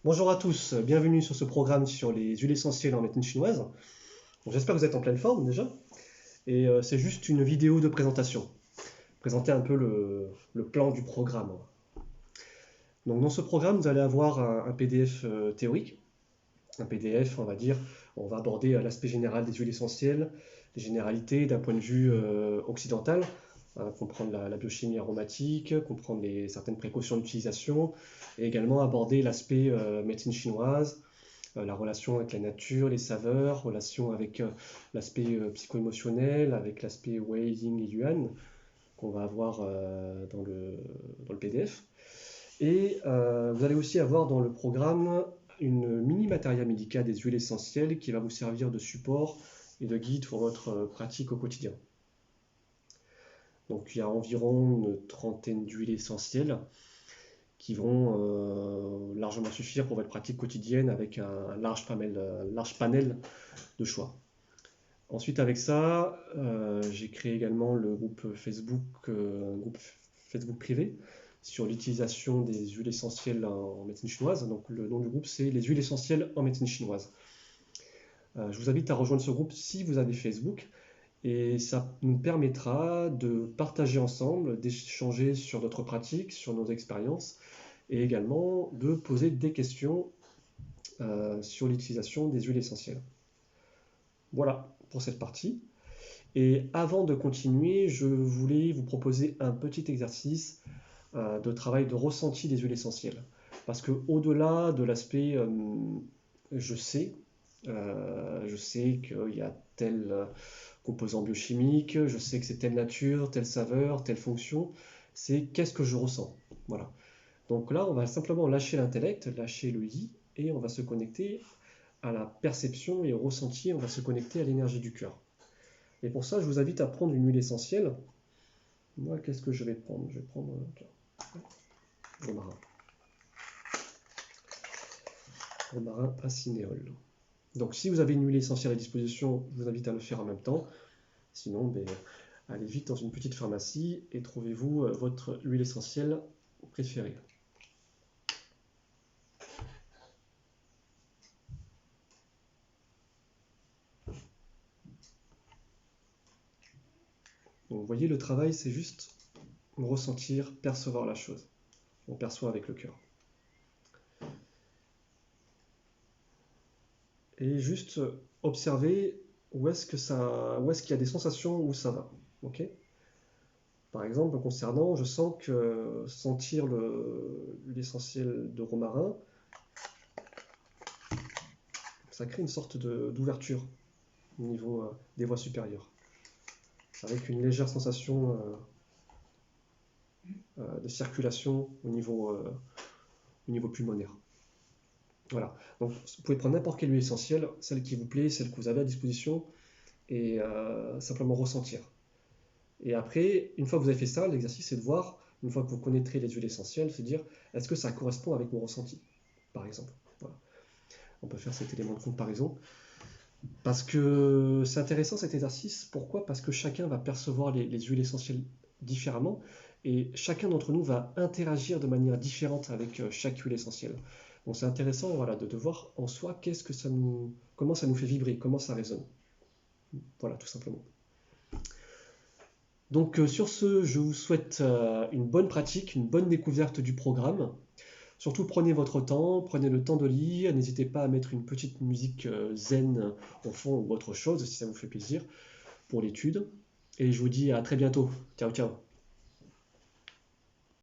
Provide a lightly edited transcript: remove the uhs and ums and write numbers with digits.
Bonjour à tous, bienvenue sur ce programme sur les huiles essentielles en médecine chinoise. Bon, j'espère que vous êtes en pleine forme déjà. C'est juste une vidéo de présentation. Présenter un peu le plan du programme. Donc dans ce programme, vous allez avoir un PDF théorique. Un PDF, on va dire, on va aborder l'aspect général des huiles essentielles, les généralités d'un point de vue occidental, comprendre la biochimie aromatique, comprendre certaines précautions d'utilisation, et également aborder l'aspect médecine chinoise, la relation avec la nature, les saveurs, relation avec l'aspect psycho-émotionnel, avec l'aspect Wei, Yin et Yuan qu'on va avoir dans le PDF. Et vous allez aussi avoir dans le programme une mini matériel médical des huiles essentielles qui va vous servir de support et de guide pour votre pratique au quotidien. Donc il y a environ une trentaine d'huiles essentielles qui vont largement suffire pour votre pratique quotidienne avec un large panel de choix. Ensuite, avec ça, j'ai créé également le groupe Facebook privé sur l'utilisation des huiles essentielles en médecine chinoise. Donc, le nom du groupe, c'est les huiles essentielles en médecine chinoise. Je vous invite à rejoindre ce groupe si vous avez Facebook. Et ça nous permettra de partager ensemble, d'échanger sur notre pratique, sur nos expériences, et également de poser des questions sur l'utilisation des huiles essentielles. Voilà pour cette partie. Et avant de continuer, je voulais vous proposer un petit exercice de travail de ressenti des huiles essentielles. Parce que au-delà de l'aspect je sais, je sais qu'il y a tel composant biochimique, je sais que c'est telle nature, telle saveur, telle fonction, c'est qu'est-ce que je ressens. Voilà. Donc là, on va simplement lâcher l'intellect, lâcher le i, et on va se connecter à la perception et au ressenti, on va se connecter à l'énergie du cœur. Et pour ça, je vous invite à prendre une huile essentielle. Moi, qu'est-ce que je vais prendre? Je vais prendre romarin. Romarin acinéole. Donc, si vous avez une huile essentielle à disposition, je vous invite à le faire en même temps. Sinon, allez vite dans une petite pharmacie et trouvez-vous votre huile essentielle préférée. Donc, vous voyez, le travail, c'est juste ressentir, percevoir la chose. On perçoit avec le cœur. Et juste observer où est-ce qu'il y a des sensations où ça va. Ok. Par exemple, concernant, je sens que sentir l'essentiel de romarin, ça crée une sorte d'ouverture au niveau des voies supérieures, avec une légère sensation de circulation au niveau pulmonaire. Voilà. Donc, vous pouvez prendre n'importe quelle huile essentielle, celle qui vous plaît, celle que vous avez à disposition, et simplement ressentir. Et après, une fois que vous avez fait ça, l'exercice c'est de voir, une fois que vous connaîtrez les huiles essentielles, se dire est-ce que ça correspond avec mon ressenti, par exemple. Voilà. On peut faire cet élément de comparaison. Parce que c'est intéressant cet exercice. Pourquoi? Parce que chacun va percevoir les huiles essentielles différemment et chacun d'entre nous va interagir de manière différente avec chaque huile essentielle. Donc c'est intéressant voilà, de voir en soi comment ça nous fait vibrer, comment ça résonne. Voilà, tout simplement. Donc sur ce, je vous souhaite une bonne pratique, une bonne découverte du programme. Surtout prenez votre temps, prenez le temps de lire, n'hésitez pas à mettre une petite musique zen au fond ou autre chose si ça vous fait plaisir pour l'étude. Et je vous dis à très bientôt. Ciao ciao.